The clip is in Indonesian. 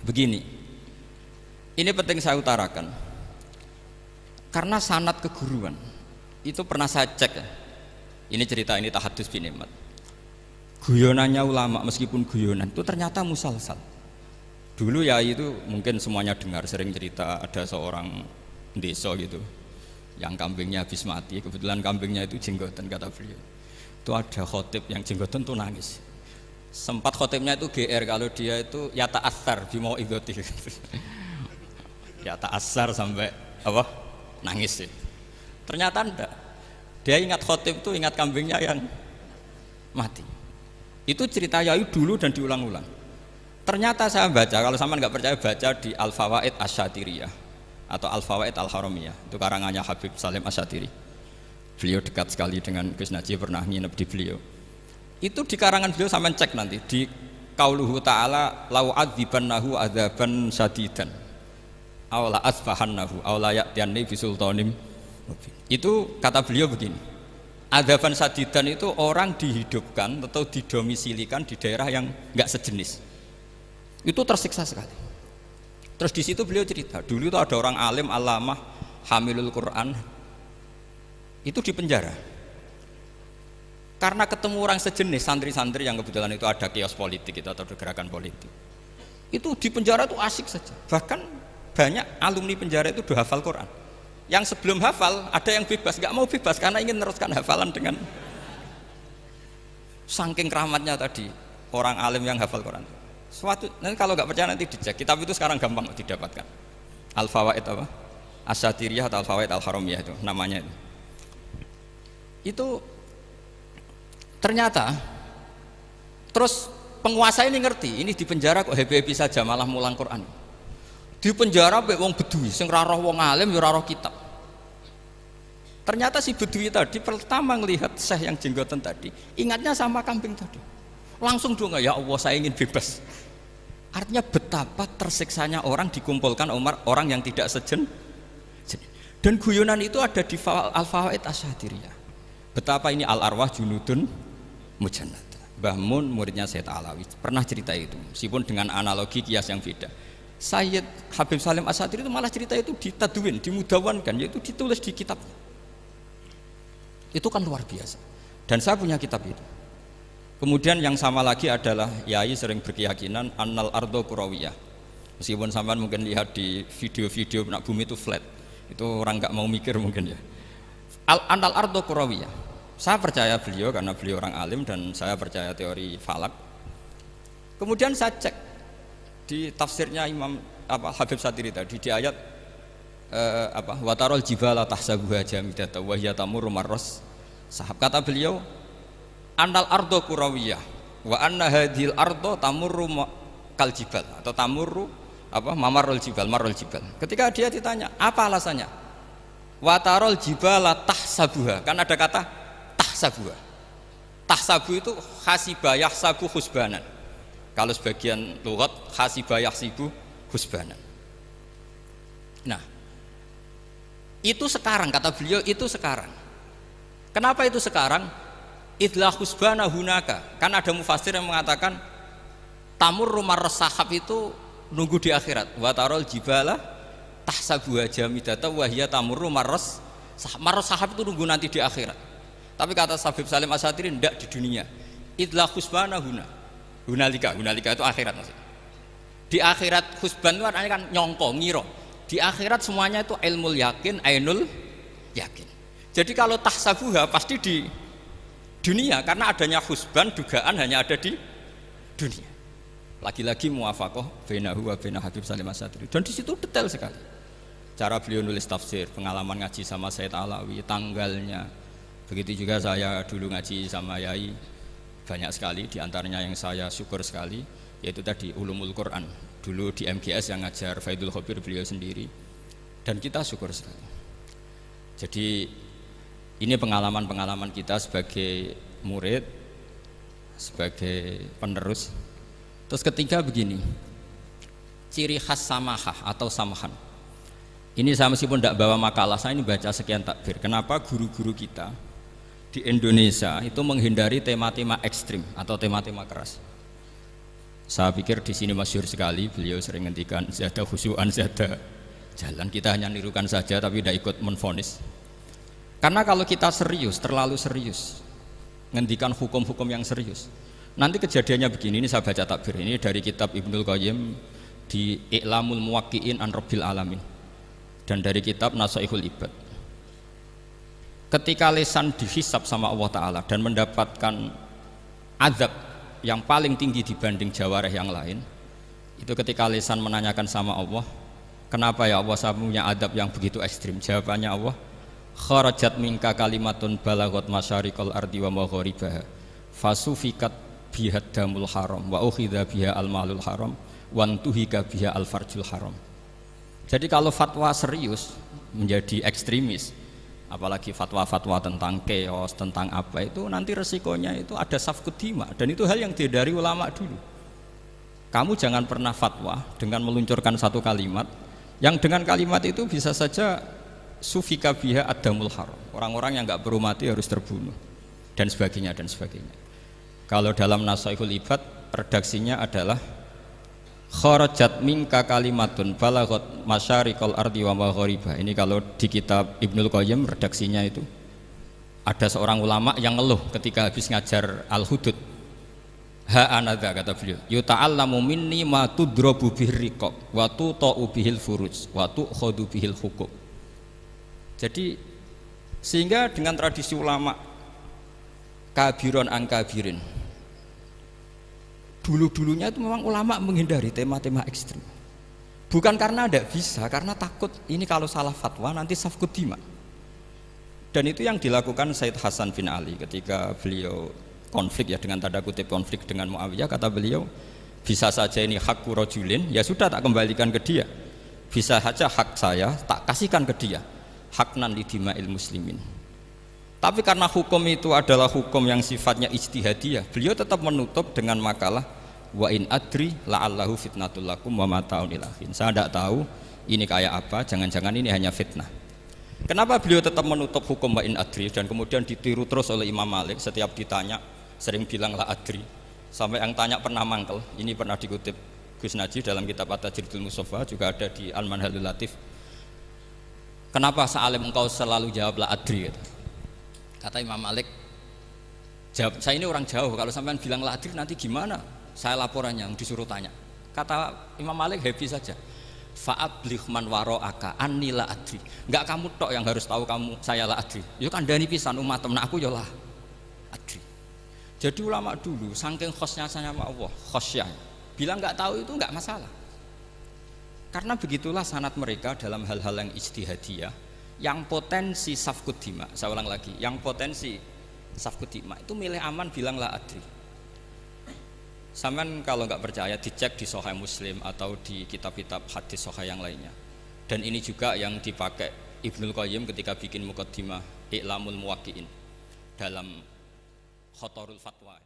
Begini, ini penting saya utarakan karena sanad keguruan itu pernah saya cek ya. Ini cerita ini tahadus bin Nikmat. Guyonannya ulama meskipun guyonan itu ternyata musalsal. Dulu ya itu mungkin semuanya dengar sering cerita ada seorang desa gitu yang kambingnya habis mati, kebetulan kambingnya itu jenggotan kata beliau. Itu ada khotib yang jenggotan tuh nangis. Sempat khotibnya itu GR kalau dia itu ya ta'assar bimau idoti. Ya ta'assar sampai apa? Nangis sih. Ternyata enggak. Dia ingat khotib itu ingat kambingnya yang mati. Itu cerita Yai dulu dan diulang-ulang. Ternyata saya baca, kalau sama nggak percaya baca di Al-Fawaid Asy-Syatiriyah atau Al-Fawaid Al-Haramiyah. Itu karangannya Habib Salim Asy-Syatiri. Beliau dekat sekali dengan Gus Najib, pernah nginep di beliau. Itu di karangan beliau sampai cek nanti di qauluhu ta'ala lau adzibannahu adzaban syadidan aw la asfahannahu aw la ya'tiyanni bi sultanim. Itu kata beliau begini. Adzaban syadidan itu orang dihidupkan atau didomisilikan di daerah yang enggak sejenis. Itu tersiksa sekali. Terus di situ beliau cerita, dulu itu ada orang alim alamah hamilul Quran itu di penjara. Karena ketemu orang sejenis santri-santri yang kebetulan itu ada kios politik itu atau gerakan politik. Itu di penjara itu asik saja. Bahkan banyak alumni penjara itu udah hafal Quran. Yang sebelum hafal ada yang bebas, nggak mau bebas karena ingin meneruskan hafalan dengan saking keramatnya tadi orang alim yang hafal Quran. Suatu nanti kalau nggak percaya nanti dicek. Kitab itu sekarang gampang didapatkan. Al-Fawaid apa? Asy-Syatiriyah atau Al-Fawaid Al-Haramiyah itu namanya itu. Itu ternyata terus penguasa ini ngerti, ini di penjara kok happy-happy saja malah mulang Quran. Di penjara mek wong bedui sing ora roh wong alim ya ora roh kitab. Ternyata si bedui tadi pertama melihat syekh yang jenggotan tadi, ingatnya sama kambing tadi. Langsung doa, ya Allah saya ingin bebas. Artinya betapa tersiksanya orang dikumpulkan orang yang tidak sejen. Dan guyonan itu ada di Al-Fawaid Asy-Syatiriyah. Betapa ini al-arwah junudun mujannad. Mbah Mun muridnya Sayyid Alawi pernah cerita itu, meskipun dengan analogi kias yang beda. Sayyid Habib Salim Asy-Syatiri itu malah cerita itu ditadwin, dimudawankan, yaitu ditulis di kitab. Itu kan luar biasa. Dan saya punya kitab itu. Kemudian yang sama lagi adalah Yai sering berkeyakinan annal ardo kurawiyah. Meskipun sampean mungkin lihat di video-video nak bumi itu flat. Itu orang nggak mau mikir mungkin ya. Annal ardo kurawiyah. Saya percaya beliau karena beliau orang alim dan saya percaya teori falak. Kemudian saya cek di tafsirnya Imam Habib Syatiri tadi di ayat watarol jibala tahsabuha jamidata wa hiya tamurru marras sahab. Kata beliau annal ardo kurawiyah wa anna hadhil ardo tamurru kal jibal atau tamurru mamarul jibal marul jibal. Ketika dia ditanya apa alasannya watarol jibala tahsabuha, kan ada kata tahsabuha. Tahsabu itu hasibah yahsabu husbanan. Kalau sebagian lughat hasibah yahsibu husbanan. Nah, itu sekarang kata beliau itu sekarang. Kenapa itu sekarang? Idlah husbana hunaka. Kan ada mufassir yang mengatakan tamurru marras sahab itu nunggu di akhirat. Wa tarol jibala tahsabuha jamidata wa hiya tamurru marras sahab. Marras sahab itu nunggu nanti di akhirat. Tapi kata Habib Salim Asy-Syatiri tidak di dunia. Idlah husbana hunalika itu akhirat maksudnya. Di akhirat husban itu artinya kan nyongko, ngiro. Di akhirat semuanya itu ilmul yakin, ainul yakin. Jadi kalau tahsabuha pasti di dunia karena adanya husban dugaan hanya ada di dunia. Lagi-lagi muwafaqah bainahu wa baina Habib Salim Asy-Syatiri. Dan di situ detail sekali. Cara beliau nulis tafsir, pengalaman ngaji sama Sayyid Alawi, tanggalnya. Begitu juga saya dulu ngaji sama Yai. Banyak sekali diantaranya yang saya syukur sekali yaitu tadi ulumul Quran. Dulu di MGS yang ngajar Faidul Khobir beliau sendiri dan kita syukur sekali. Jadi ini pengalaman-pengalaman kita sebagai murid, sebagai penerus. Terus ketiga begini, ciri khas samahah atau samahan. Ini saya meskipun tidak bawa makalah, saya ini baca sekian takbir. Kenapa guru-guru kita di Indonesia itu menghindari tema-tema ekstrim atau tema-tema keras. Saya pikir di sini masyhur sekali, beliau sering ngendikan zada khusyu'an zada jalan. Kita hanya nirukan saja tapi tidak ikut menvonis. Karena kalau kita serius, terlalu serius ngendikan hukum-hukum yang serius, nanti kejadiannya begini. Ini saya baca takbir ini dari kitab Ibnul Qayyim di I'lamul Muwaqqi'in an Rabbil Alamin dan dari kitab Nasaihul Ibad. Ketika lisan dihisab sama Allah Ta'ala dan mendapatkan azab yang paling tinggi dibanding jawareh yang lain, itu ketika lisan menanyakan sama Allah, kenapa ya Allah saya punya adab yang begitu ekstrim? Jawabannya Allah, kharajat minka kalimatun balagot masyariqal ardi wa magharibaha fasufikat biha damul haram wa ukhidha biha al malul haram wa antuhika biha al farjul haram. Jadi kalau fatwa serius menjadi ekstremis, apalagi fatwa-fatwa tentang chaos, tentang apa, itu nanti resikonya itu ada safkut dima, dan itu hal yang dihindari ulama dulu. Kamu jangan pernah fatwa dengan meluncurkan satu kalimat yang dengan kalimat itu bisa saja sufika biha adamul haram, orang-orang yang nggak perlu mati harus terbunuh dan sebagainya dan sebagainya. Kalau dalam Nasaihul Ibad redaksinya adalah kharajat minka kalimatun balagot masyariqal ardi wa maghariba. Ini kalau di kitab Ibnul Qayyim redaksinya itu ada seorang ulama yang ngeluh ketika habis ngajar Al-Hudud. Ha anadza, kata beliau, yuta'allamu minni ma tudrabu bihir riqab wa tuta'u bihil furuj wa tu'khadhu bihil huquq. Jadi sehingga dengan tradisi ulama kabiron an kabirin, dulu-dulunya itu memang ulama menghindari tema-tema ekstrim. Bukan karena tidak bisa, karena takut ini kalau salah fatwa nanti safkut dima. Dan itu yang dilakukan Said Hasan bin Ali ketika beliau konflik, ya dengan tanda kutip konflik dengan Muawiyah. Kata beliau, bisa saja ini hak rajulin, ya sudah tak kembalikan ke dia. Bisa saja hak saya tak kasihkan ke dia, haknan lidima'il muslimin. Tapi karena hukum itu adalah hukum yang sifatnya ijtihadiyah, beliau tetap menutup dengan makalah wa in adri la'allahu fitnatul lakum wa mata'un ilahin. Saya tidak tahu ini kayak apa, jangan-jangan ini hanya fitnah. Kenapa beliau tetap menutup hukum wa in adri dan kemudian ditiru terus oleh Imam Malik, setiap ditanya sering bilang la adri, sampai yang tanya pernah mangkel. Ini pernah dikutip Gus Najih dalam kitab At-Tajridul Mustafa, juga ada di Al-Manhalul Latif. Kenapa sa'alim engkau selalu jawab la adri? Kata Imam Malik, jawab, saya ini orang jauh, kalau sampean bilang la adri nanti gimana? Saya laporannya disuruh tanya. Kata Imam Malik, happy saja. Fa'abligh man wara'aka anni la adri. Enggak kamu tok yang harus tahu kamu saya la adri. Yo kandhani pisan umat temen aku yo la adri. Jadi ulama dulu saking khosnya sama Allah, khosyah, bilang enggak tahu itu enggak masalah. Karena begitulah sanad mereka dalam hal-hal yang ijtihadiyah, yang potensi safkut dima. Saya ulang lagi, yang potensi safkut dima itu milih aman bilang la adri. Sampean kalau nggak percaya dicek di Sahih Muslim atau di kitab-kitab hadis sahih yang lainnya. Dan ini juga yang dipakai Ibnul Qayyim ketika bikin muqaddimah I'lamul Muwaqqi'in dalam Khotorul Fatwa.